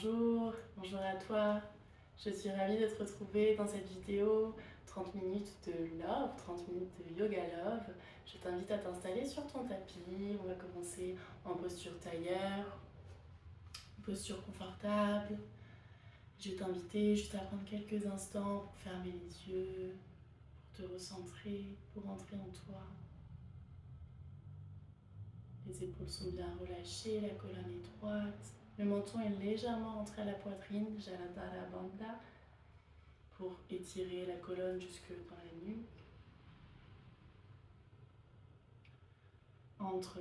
Bonjour à toi. Je suis ravie de te retrouver dans cette vidéo 30 minutes de love, 30 minutes de yoga love. Je t'invite à t'installer sur ton tapis. On va commencer en posture tailleur, posture confortable. Je vais t'inviter juste à prendre quelques instants pour fermer les yeux, pour te recentrer, pour entrer en toi. Les épaules sont bien relâchées, la colonne est droite. Le menton est légèrement rentré à la poitrine, Jalandhara Bandha, pour étirer la colonne jusque dans la nuque. Entre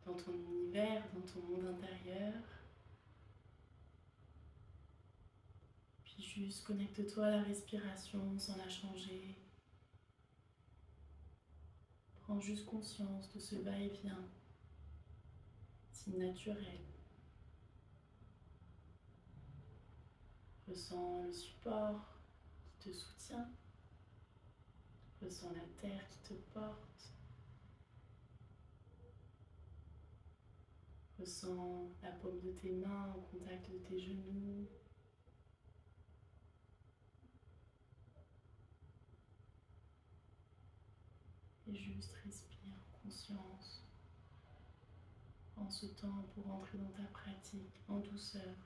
dans ton univers, dans ton monde intérieur. Puis juste connecte-toi à la respiration sans la changer. Prends juste conscience de ce va-et-vient si naturel. Ressens le support qui te soutient. Ressens la terre qui te porte. Ressens la paume de tes mains en contact de tes genoux. Et juste respire en conscience. Prends ce temps pour entrer dans ta pratique en douceur.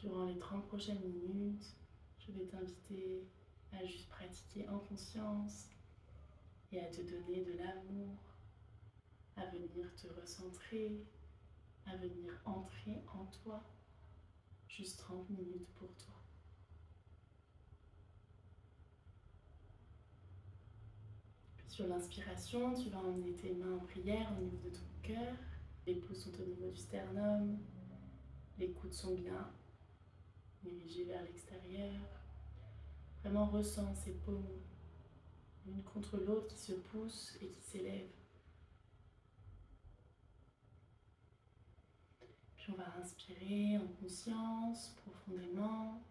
Durant les 30 prochaines minutes, je vais t'inviter à juste pratiquer en conscience et à te donner de l'amour, à venir te recentrer, à venir entrer en toi. Juste 30 minutes pour toi. Puis sur l'inspiration, tu vas emmener tes mains en prière au niveau de ton cœur. Les pouces sont au niveau du sternum. Les coudes sont bien dirigés vers l'extérieur. Vraiment ressens ces paumes l'une contre l'autre qui se poussent et qui s'élèvent. Puis on va inspirer en conscience, profondément.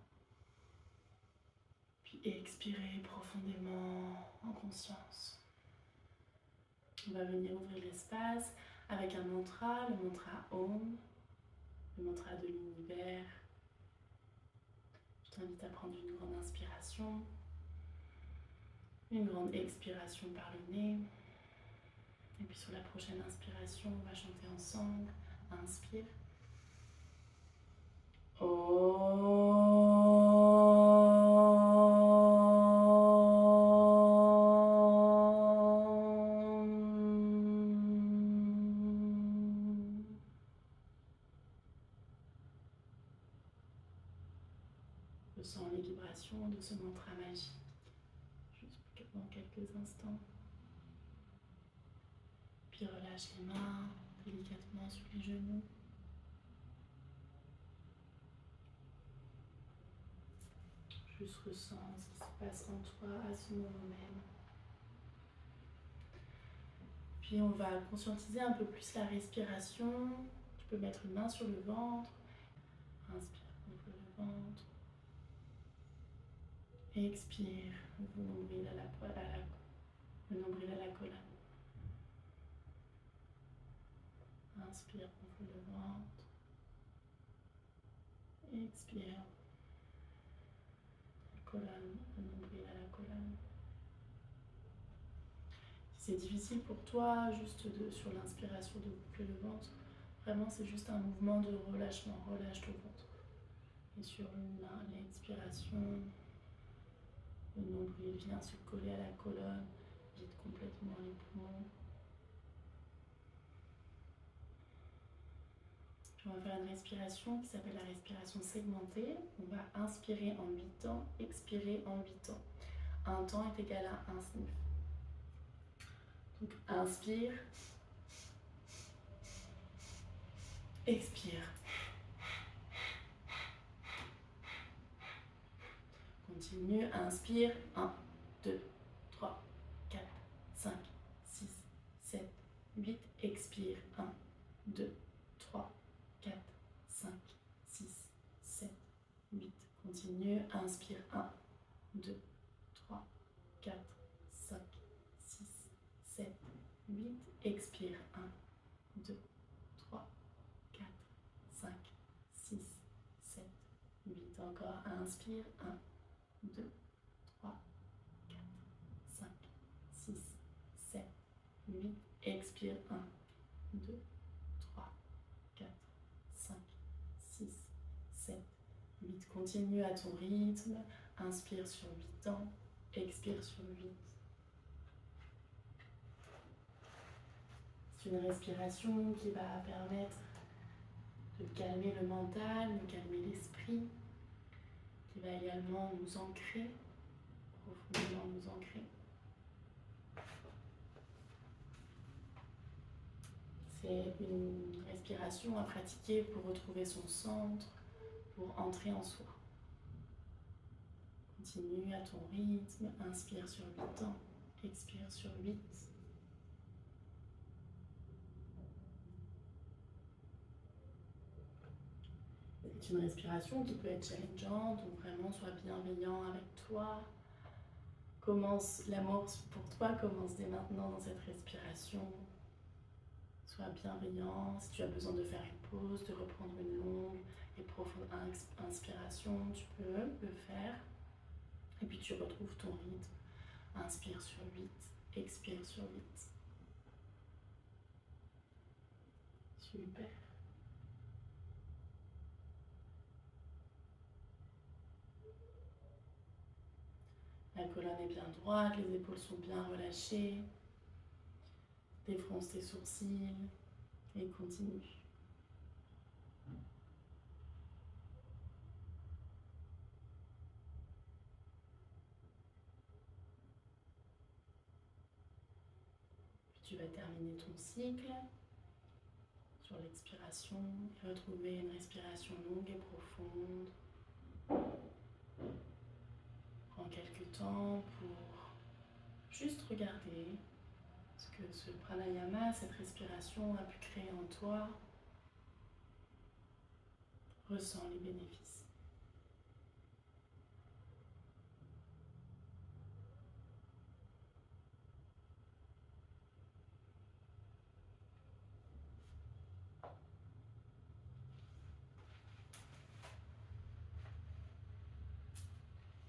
Puis expirer profondément en conscience. On va venir ouvrir l'espace avec un mantra, le mantra Om, le mantra de l'univers. Je t'invite à prendre une grande inspiration, une grande expiration par le nez. Et puis sur la prochaine inspiration, on va chanter ensemble. Inspire. Ressens les vibrations de ce mantra magique, juste dans quelques instants. Puis relâche les mains délicatement sur les genoux. Juste ressens ce qui se passe en toi à ce moment même. Puis on va conscientiser un peu plus la respiration. Tu peux mettre une main sur le ventre. Inspire, ouvre le ventre. Expire, ouvre le nombril à la colonne. Inspire, ouvre le ventre. Expire. Colonne, le nombril à la colonne. Si c'est difficile pour toi, juste sur l'inspiration de boucler le ventre, vraiment c'est juste un mouvement de relâchement, relâche le ventre. Et sur l'expiration, le nombril vient se coller à la colonne, vide complètement les poumons. Puis on va faire une respiration qui s'appelle la respiration segmentée. On va inspirer en 8 temps, expirer en 8 temps. Un temps est égal à un sniff. Donc inspire, expire. Continue, inspire, 1, 2, 3, 4, 5, 6, 7, 8, expire, 1, 2, 3, 4, 5, 6, 7, 8, continue, inspire, 1, 2, 3, 4, 5, 6, 7, 8, expire, 1, 2, encore. Inspire. 1, 2, 3, 4, 5, 6, 7, 8. Expire. 1, 2, 3, 4, 5, 6, 7, 8. Continue à ton rythme. Inspire sur 8 temps. Expire sur 8. C'est une respiration qui va permettre de calmer le mental, de calmer l'esprit, qui va également nous ancrer, profondément nous ancrer. C'est une respiration à pratiquer pour retrouver son centre, pour entrer en soi. Continue à ton rythme, inspire sur 8 temps, expire sur 8. C'est une respiration qui peut être challengeante, donc vraiment sois bienveillant avec toi. L'amour pour toi commence dès maintenant dans cette respiration. Sois bienveillant. Si tu as besoin de faire une pause, de reprendre une longue et profonde inspiration, tu peux le faire. Et puis tu retrouves ton rythme. Inspire sur 8, expire sur 8. Super. La colonne est bien droite, les épaules sont bien relâchées. Défronce tes sourcils et continue. Puis tu vas terminer ton cycle sur l'expiration et retrouver une respiration longue et profonde. Prends quelques temps pour juste regarder ce que ce pranayama, cette respiration a pu créer en toi. Ressens les bénéfices.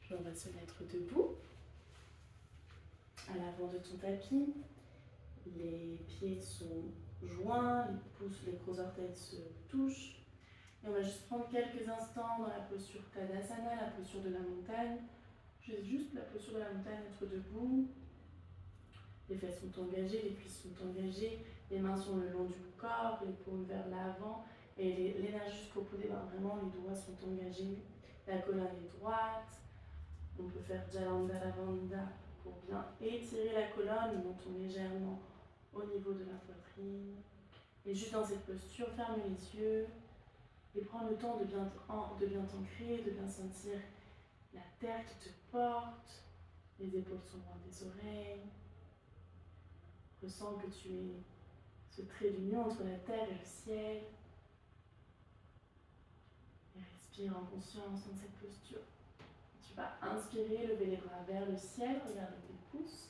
Puis on va se mettre debout, à l'avant de ton tapis. Les pieds sont joints, les pouces, les gros orteils se touchent. Et on va juste prendre quelques instants dans la posture Tadasana, la posture de la montagne. Juste la posture de la montagne, être debout. Les fesses sont engagées, les cuisses sont engagées, les mains sont le long du corps, les paumes vers l'avant et l'énergie jusqu'au bout des mains. Vraiment, les doigts sont engagés, la colonne est droite. On peut faire Jalandhara Bandha pour bien étirer la colonne, montons légèrement au niveau de la poitrine. Et juste dans cette posture, ferme les yeux et prends le temps de bien t'ancrer, de bien sentir la terre qui te porte. Les épaules sont loin des oreilles. Ressens que tu es ce trait d'union entre la terre et le ciel. Et respire en conscience dans cette posture. Tu vas inspirer, lever les bras vers le ciel, regarde tes pouces.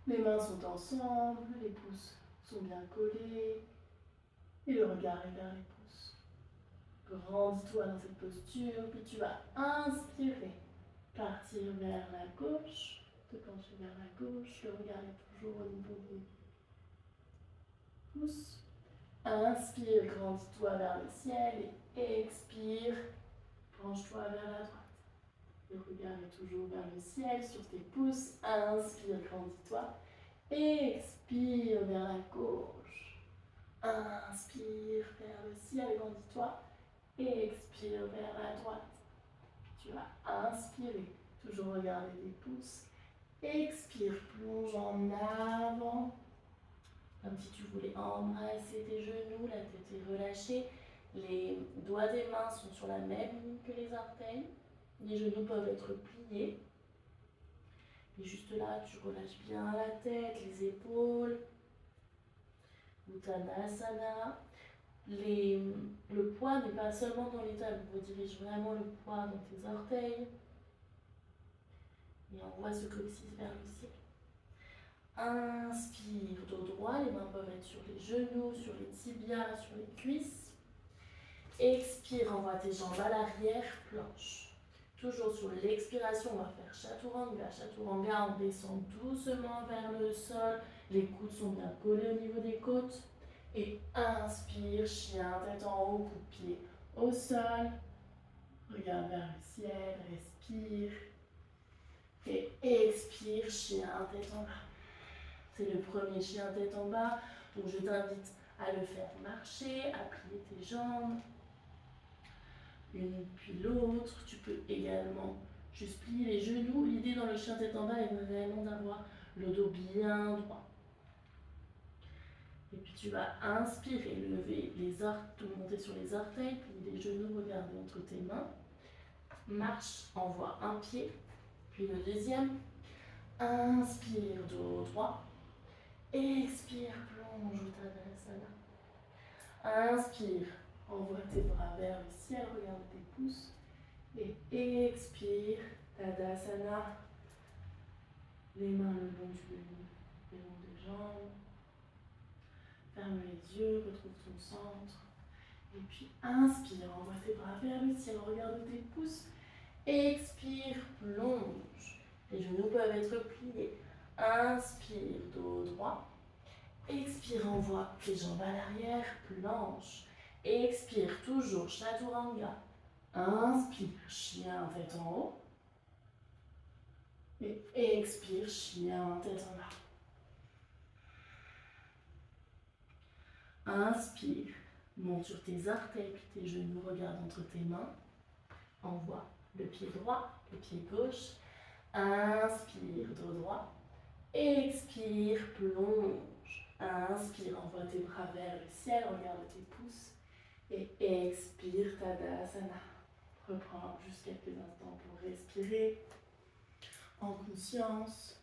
Les mains sont ensemble, les pouces sont bien collés. Et le regard est vers les pouces. Grandis-toi dans cette posture, puis tu vas inspirer. Partir vers la gauche, te pencher vers la gauche, le regard est toujours au niveau des pouces. Inspire, grandis-toi vers le ciel et expire, penche-toi vers la droite. Le regard est toujours vers le ciel, sur tes pouces. Inspire, grandis-toi. Expire vers la gauche. Inspire vers le ciel, grandis-toi. Expire vers la droite. Tu vas inspirer, toujours regarder tes pouces. Expire, plonge en avant. Comme si tu voulais embrasser tes genoux, la tête est relâchée. Les doigts des mains sont sur la même ligne que les orteils. Les genoux peuvent être pliés. Et juste là, tu relâches bien la tête, les épaules. Uttanasana. Le poids n'est pas seulement dans les talons. Redirige vraiment le poids dans tes orteils. Et envoie ce coccyx vers le ciel. Inspire, dos droit, les mains peuvent être sur les genoux, sur les tibias, sur les cuisses. expire, envoie tes jambes à l'arrière, planche. Toujours sur l'expiration, on va faire chaturanga. Chaturanga, on descend doucement vers le sol. Les coudes sont bien collés au niveau des côtes. Et inspire, chien, tête en haut, coup de pied au sol. Regarde vers le ciel, respire. Et expire, chien, tête en bas. C'est le premier chien, tête en bas. Donc je t'invite à le faire marcher, à plier tes jambes. Une puis l'autre. Tu peux également juste plier les genoux. L'idée dans le chien tête en bas est vraiment d'avoir le dos bien droit. Et puis tu vas inspirer, lever les orteils, monter sur les orteils, plier les genoux, regarder entre tes mains. Marche, envoie un pied, puis le deuxième. Inspire, dos droit. Expire, plonge Uttanasana. Inspire, envoie tes bras vers le ciel, regarde tes pouces. Et expire, Tadasana. Les mains le long du long des jambes. Ferme les yeux, retrouve ton centre. Et puis inspire, envoie tes bras vers le ciel, regarde tes pouces. Expire, plonge. Les genoux peuvent être pliés. Inspire, dos droit. Expire, envoie tes jambes à l'arrière, planche. Expire, toujours chaturanga. Inspire, chien, tête en haut. Et expire, chien, tête en bas. Inspire, monte sur tes orteils, puis tes genoux, regarde entre tes mains. Envoie le pied droit, le pied gauche. Inspire, dos droit. Expire, plonge. Inspire, envoie tes bras vers le ciel, regarde tes pouces. Et expire, Tadasana. Reprends juste quelques instants pour respirer en conscience.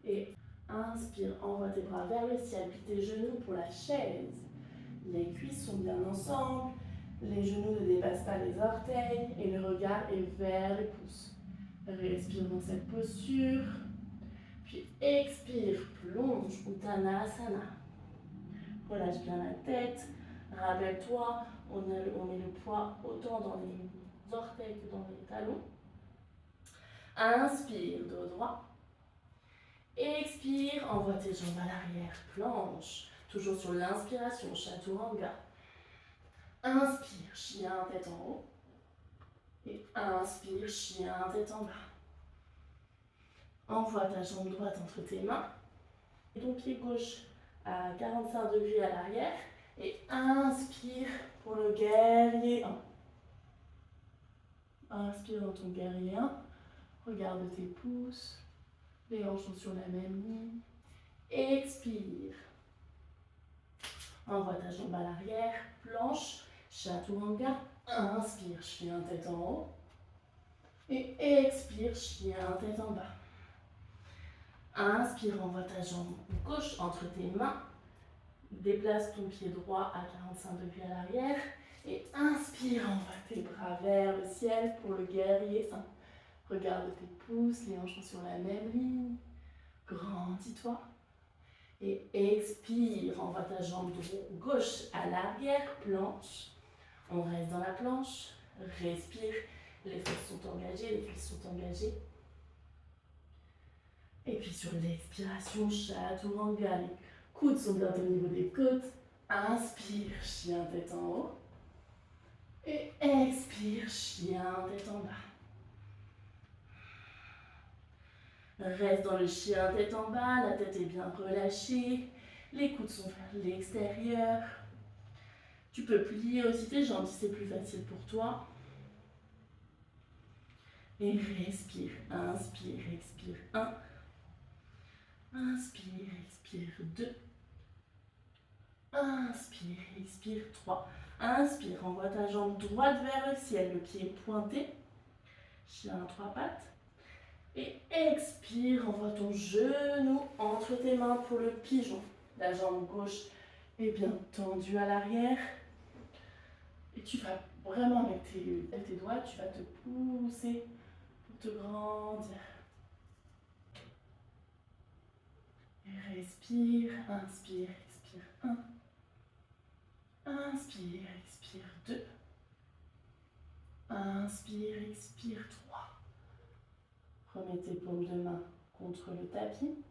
Et inspire, envoie tes bras vers le ciel, puis tes genoux pour la chaise. Les cuisses sont bien ensemble, les genoux ne dépassent pas les orteils et le regard est vers les pouces. Respire dans cette posture, puis expire, plonge, Uttanasana. Relâche bien la tête, rappelle-toi, on met le poids autant dans les orteils que dans les talons. Inspire, dos droit. Expire, envoie tes jambes à l'arrière, planche. Toujours sur l'inspiration, chaturanga. Inspire, chien, tête en haut. Et inspire, chien, tête en bas. Envoie ta jambe droite entre tes mains. Et ton pied gauche à 45 degrés à l'arrière. Et inspire pour le guerrier 1. Inspire dans ton guerrier 1. Regarde tes pouces. Les hanches sont sur la même ligne. Expire. Envoie ta jambe à l'arrière. Planche. Chaturanga. Inspire, chien, tête en haut. Et expire, chien, tête en bas. Inspire, envoie ta jambe gauche entre tes mains. Déplace ton pied droit à 45 degrés à l'arrière. Et inspire, envoie tes bras vers le ciel pour le guerrier 1. Regarde tes pouces, les hanches sont sur la même ligne. Grandis-toi. Et expire, envoie ta jambe gauche à l'arrière, planche. On reste dans la planche. Respire. Les fesses sont engagées, les cuisses sont engagées. Et puis sur l'expiration, chaturanga, les coudes sont bien au niveau des côtes. Inspire, chien, tête en haut. Et expire, chien, tête en bas. Reste dans le chien, tête en bas, la tête est bien relâchée. Les coudes sont vers l'extérieur. Tu peux plier aussi tes jambes si c'est plus facile pour toi. Et respire, inspire, expire 1. Inspire, expire 2. Inspire, expire 3. Inspire, envoie ta jambe droite vers le ciel, le pied pointé. Chien à 3 pattes. Et expire, envoie ton genou entre tes mains pour le pigeon. La jambe gauche est bien tendue à l'arrière. Et tu vas vraiment avec tes doigts, tu vas te pousser pour te grandir. Et respire, inspire, expire 1. Inspire. Inspire, expire 2. Inspire, expire 3. Remets tes paumes de main contre le tapis.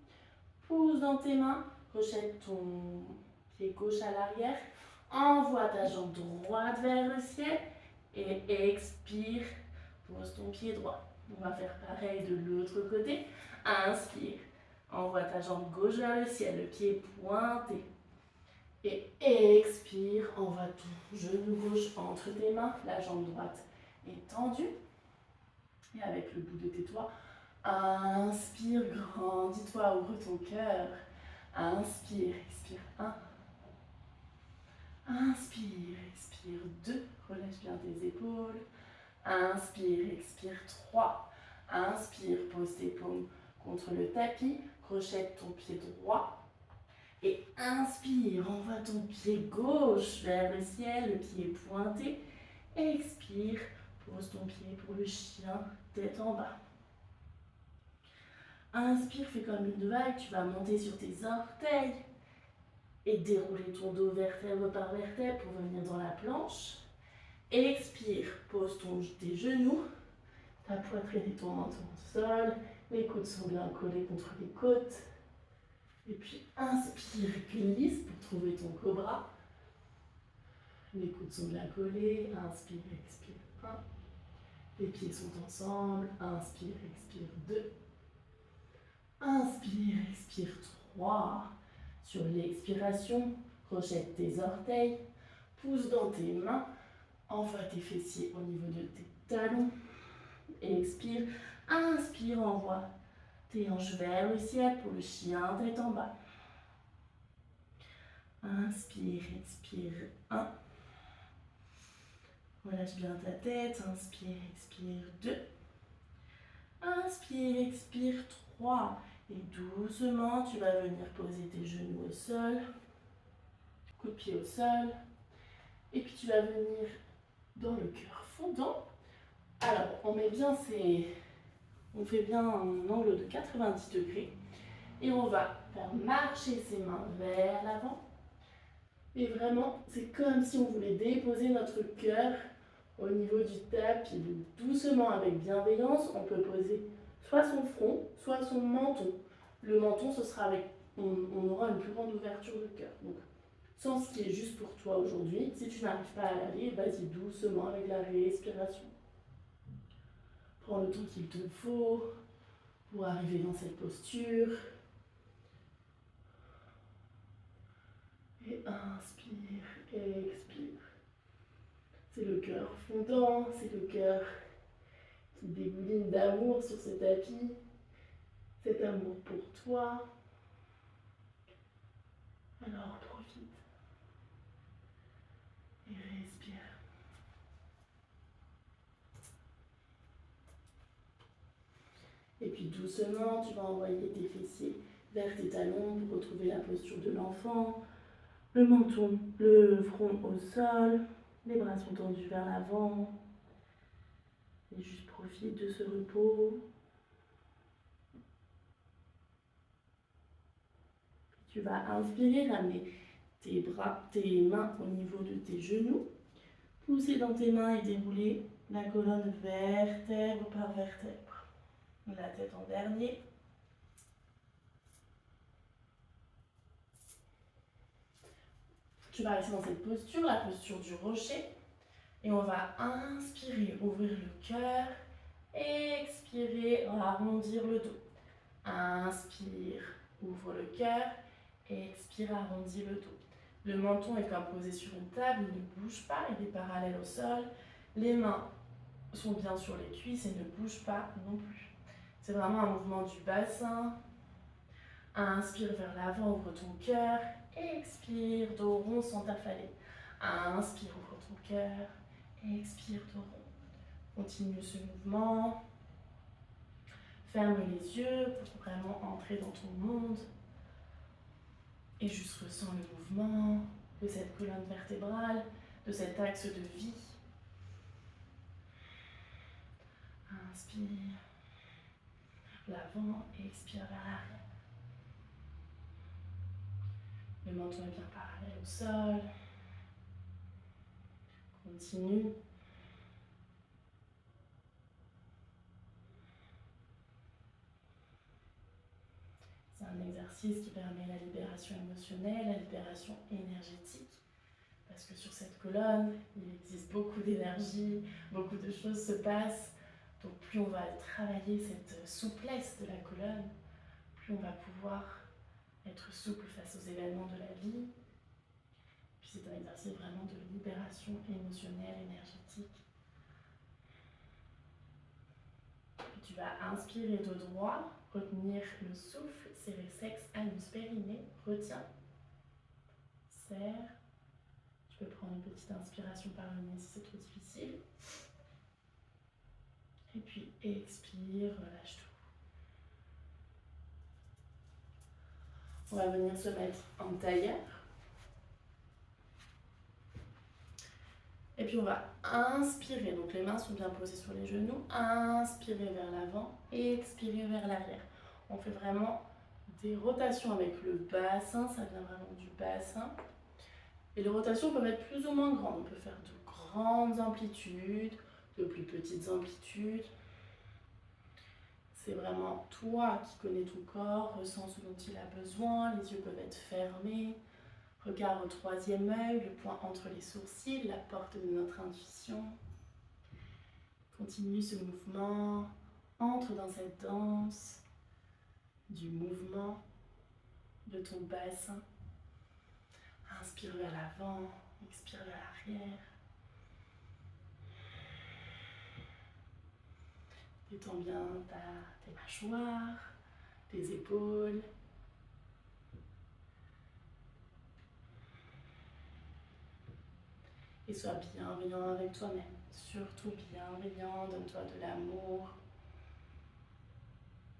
Pousse dans tes mains. Rejette ton pied gauche à l'arrière. Envoie ta jambe droite vers le ciel. Et expire. Pose ton pied droit. On va faire pareil de l'autre côté. Inspire. Envoie ta jambe gauche vers le ciel. Le pied pointé. Et expire. Envoie ton genou gauche entre tes mains. La jambe droite est tendue. Et avec le bout de tes doigts, inspire, grandis-toi, ouvre ton cœur. Inspire, expire 1. Inspire, expire 2. Relâche bien tes épaules. Inspire, expire 3. Inspire, pose tes paumes contre le tapis. Crochette ton pied droit. Et inspire, envoie ton pied gauche vers le ciel, le pied pointé. Expire, pose ton pied pour le chien, tête en bas. Inspire, fais comme une vague, tu vas monter sur tes orteils et dérouler ton dos vertèbre par vertèbre pour venir dans la planche. Expire, pose tes genoux, ta poitrine et ton menton au sol, les coudes sont bien collés contre les côtes. Et puis inspire, glisse pour trouver ton cobra. Les coudes sont bien collés, inspire, expire 1. Les pieds sont ensemble, inspire, expire 2. Inspire, expire 3. Sur l'expiration, crochette tes orteils, pousse dans tes mains, envoie tes fessiers au niveau de tes talons. Expire, inspire, envoie tes hanches vers le ciel pour le chien, tête en bas. Inspire, expire 1. Relâche bien ta tête, inspire, expire 2. Inspire, expire 3. Et doucement, tu vas venir poser tes genoux au sol. Coup de pied au sol. Et puis tu vas venir dans le cœur fondant. Alors, on fait bien un angle de 90 degrés. Et on va faire marcher ses mains vers l'avant. Et vraiment, c'est comme si on voulait déposer notre cœur au niveau du tapis. Doucement, avec bienveillance, on peut poser soit son front, soit son menton. Le menton, ce sera avec, on aura une plus grande ouverture de cœur. Donc, sens ce qui est juste pour toi aujourd'hui. Si tu n'arrives pas à aller, vas-y doucement avec la respiration. Prends le temps qu'il te faut pour arriver dans cette posture. Et inspire, et expire. C'est le cœur fondant, c'est le cœur qui dégouline d'amour sur ce tapis. Cet amour pour toi. Alors profite. Et respire. Et puis doucement, tu vas envoyer tes fessiers vers tes talons pour retrouver la posture de l'enfant. Le menton, le front au sol. Les bras sont tendus vers l'avant. Et juste profite de ce repos. Tu vas inspirer, ramener tes mains au niveau de tes genoux. Pousser dans tes mains et dérouler la colonne vertèbre par vertèbre. La tête en dernier. Tu vas rester dans cette posture, la posture du rocher. Et on va inspirer, ouvrir le cœur. Expirer, arrondir le dos. Inspire, ouvre le cœur. Expire, arrondis le dos. Le menton est comme posé sur une table, il ne bouge pas, il est parallèle au sol. Les mains sont bien sur les cuisses et ne bougent pas non plus. C'est vraiment un mouvement du bassin. Inspire vers l'avant, ouvre ton cœur. Expire, dos rond sans affaler. Inspire, ouvre ton cœur. Expire, dos rond. Continue ce mouvement. Ferme les yeux pour vraiment entrer dans ton monde. Et juste ressens le mouvement de cette colonne vertébrale, de cet axe de vie. Inspire vers l'avant et expire vers l'arrière. Le menton est bien parallèle au sol. Continue. C'est un exercice qui permet la libération émotionnelle, la libération énergétique. Parce que sur cette colonne, il existe beaucoup d'énergie, beaucoup de choses se passent. Donc plus on va travailler cette souplesse de la colonne, plus on va pouvoir être souple face aux événements de la vie. Puis c'est un exercice vraiment de libération émotionnelle, énergétique. Puis tu vas inspirer de droit, retenir le souffle, serrer sexe, anus, périnée, retiens, serre. Tu peux prendre une petite inspiration par le nez si c'est trop difficile. Et puis expire, relâche tout. On va venir se mettre en tailleur. Et puis on va inspirer, donc les mains sont bien posées sur les genoux, inspirer vers l'avant et expirer vers l'arrière. On fait vraiment des rotations avec le bassin, ça vient vraiment du bassin. Et les rotations peuvent être plus ou moins grandes, on peut faire de grandes amplitudes, de plus petites amplitudes. C'est vraiment toi qui connais ton corps, ressens ce dont il a besoin, les yeux peuvent être fermés. Regard au troisième œil, le point entre les sourcils, la porte de notre intuition. Continue ce mouvement, entre dans cette danse du mouvement de ton bassin. Inspire vers l'avant, expire vers l'arrière. Détends bien tes mâchoires, tes épaules. Et sois bienveillant avec toi-même, surtout bienveillant, donne-toi de l'amour.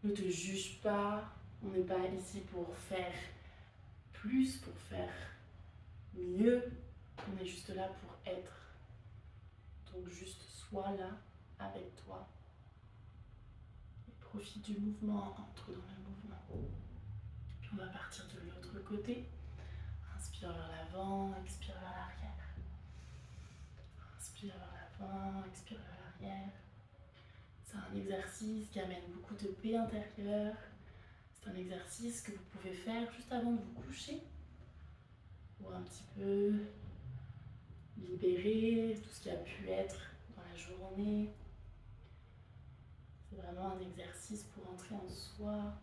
Ne te juge pas, on n'est pas ici pour faire plus, pour faire mieux, on est juste là pour être. Donc juste sois là avec toi. Et profite du mouvement, entre dans le mouvement. Puis on va partir de l'autre côté. Inspire vers l'avant, expire vers l'arrière. Inspire vers l'avant, expire vers l'arrière. C'est un exercice qui amène beaucoup de paix intérieure. C'est un exercice que vous pouvez faire juste avant de vous coucher pour un petit peu libérer tout ce qui a pu être dans la journée. C'est vraiment un exercice pour entrer en soi,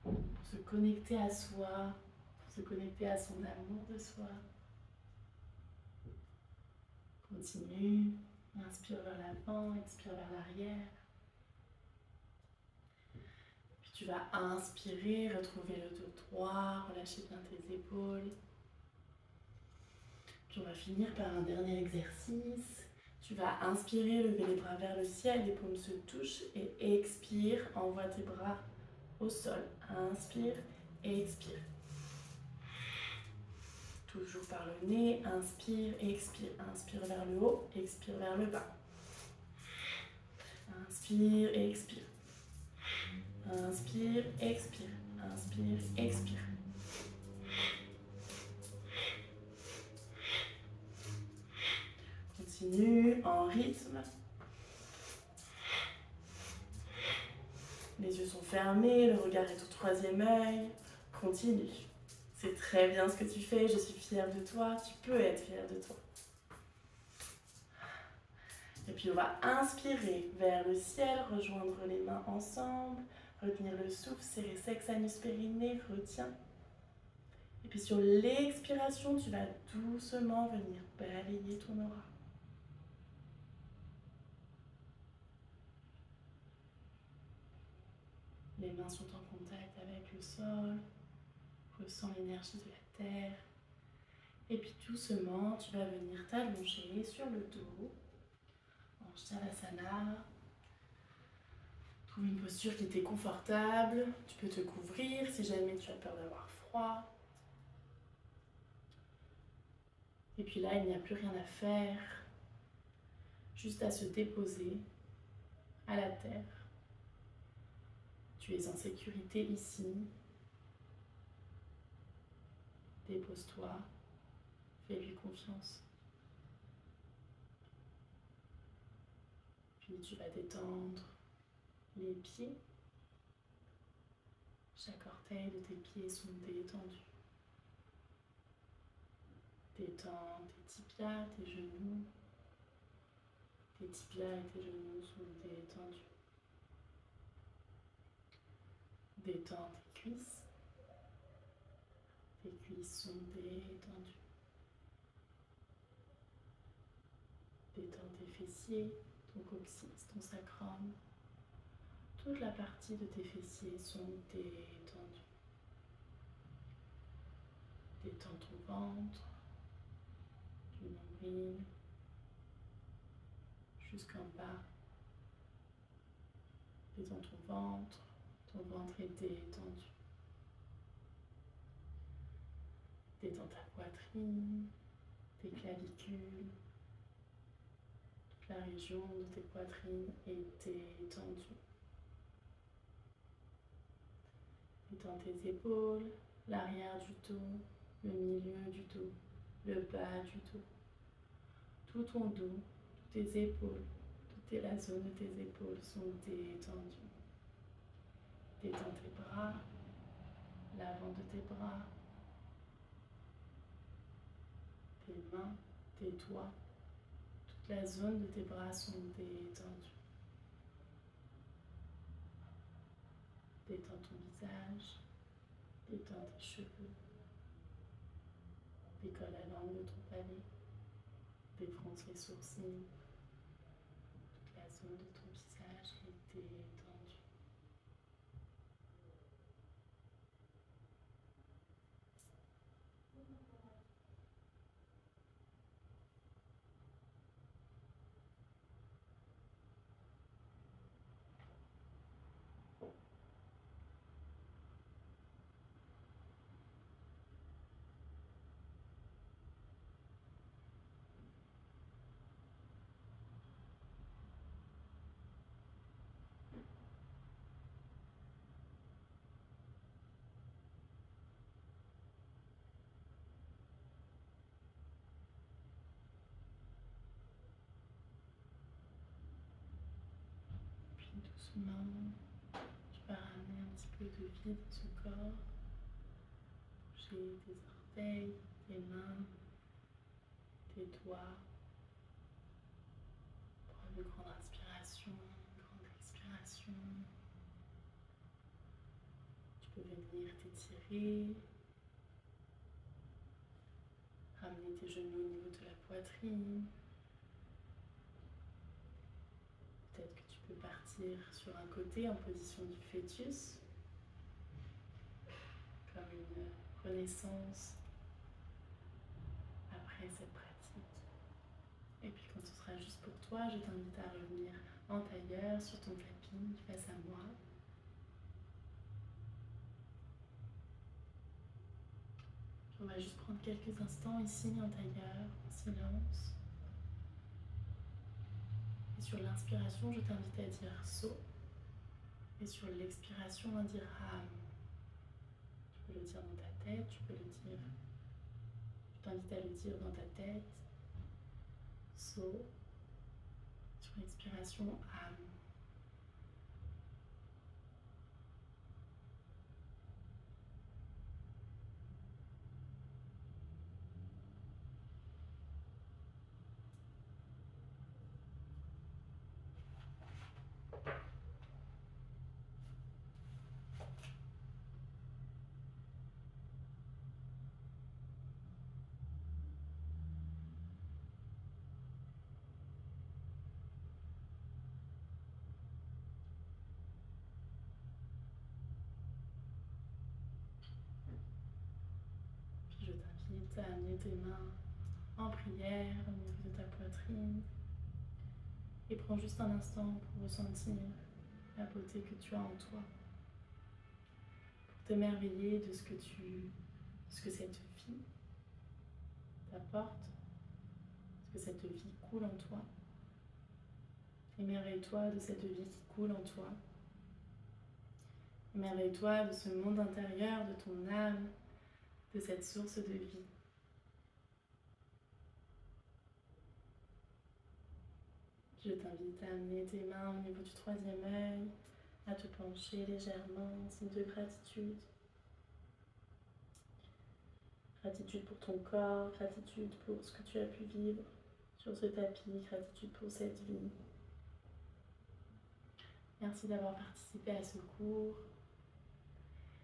pour se connecter à soi, pour se connecter à son amour de soi. Continue, inspire vers l'avant, expire vers l'arrière. Puis tu vas inspirer, retrouver le dos droit, relâcher bien tes épaules. Puis on va finir par un dernier exercice. Tu vas inspirer, lever les bras vers le ciel, les paumes se touchent et expire, envoie tes bras au sol. Inspire et expire. Toujours par le nez, inspire et expire. Inspire vers le haut, expire vers le bas. Inspire et expire. Inspire, expire. Inspire, expire. Continue en rythme. Les yeux sont fermés, le regard est au troisième œil. Continue. C'est très bien ce que tu fais, je suis fière de toi, tu peux être fière de toi. Et puis on va inspirer vers le ciel, rejoindre les mains ensemble, retenir le souffle, serrer sexe, anus, périnée, retiens. Et puis sur l'expiration, tu vas doucement venir balayer ton aura. Les mains sont en contact avec le sol, ressens l'énergie de la terre. Et puis doucement, tu vas venir t'allonger sur le dos, en Shavasana. Trouve une posture qui t'est confortable. Tu peux te couvrir si jamais tu as peur d'avoir froid. Et puis là, il n'y a plus rien à faire, juste à se déposer à la terre. Tu es en sécurité ici. Dépose-toi, fais-lui confiance. Puis tu vas détendre les pieds. Chaque orteil de tes pieds sont détendus. Détends tes tibias, tes genoux. Tes tibias et tes genoux sont détendus. Détends tes cuisses. Tes cuisses sont détendues. Détends tes fessiers, ton coccyx, ton sacrum. Toute la partie de tes fessiers sont détendues. Détends ton ventre, du nombril jusqu'en bas. Détends ton ventre est détendu. Détends ta poitrine, tes clavicules. Toute la région de tes poitrines est détendue. Détends tes épaules, l'arrière du dos, le milieu du dos, le bas du dos. Tout ton dos, toutes tes épaules, la zone de tes épaules sont détendues. Détends tes bras, l'avant de tes bras, tes mains, tes doigts. Toute la zone de tes bras sont détendues. Détends ton visage, détends tes cheveux. Décolle la langue de ton palais, défronce les sourcils. Toute la zone de ton visage est détendue. Puis doucement, tu vas ramener un petit peu de vie dans ce corps. Bouger tes orteils, tes mains, tes doigts. Prends une grande inspiration, une grande expiration. Tu peux venir t'étirer. Ramener tes genoux au niveau de la poitrine. Peut-être que tu peux partir sur un côté en position du fœtus, comme une renaissance après cette pratique. Et puis quand ce sera juste pour toi, je t'invite à revenir en tailleur sur ton tapis face à moi. On va juste prendre quelques instants ici en tailleur, en silence. Et sur l'inspiration, je t'invite à dire so. Et sur l'expiration, à dire ham. Tu peux le dire dans ta tête, tu peux le dire. Je t'invite à le dire dans ta tête. So. Sur l'expiration, ham. Puis je t'invite à amener tes mains en prière au niveau de ta poitrine. Et prends juste un instant pour ressentir la beauté que tu as en toi. Pour t'émerveiller de ce que cette vie t'apporte, ce que cette vie coule en toi. Émerveille-toi de cette vie qui coule en toi. Émerveille-toi de ce monde intérieur, de ton âme, de cette source de vie. Je t'invite à amener tes mains au niveau du troisième œil, à te pencher légèrement, signe de gratitude. Gratitude pour ton corps, gratitude pour ce que tu as pu vivre sur ce tapis, gratitude pour cette vie. Merci d'avoir participé à ce cours.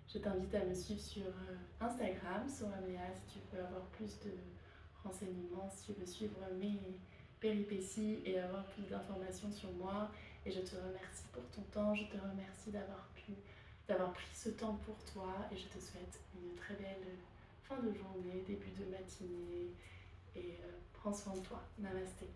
Je t'invite à me suivre sur Instagram, Soramea, si tu veux avoir plus de renseignements, si tu veux suivre mes péripéties et avoir plus d'informations sur moi. Et je te remercie pour ton temps, je te remercie d'avoir pris ce temps pour toi et je te souhaite une très belle fin de journée, début de matinée et prends soin de toi. Namasté.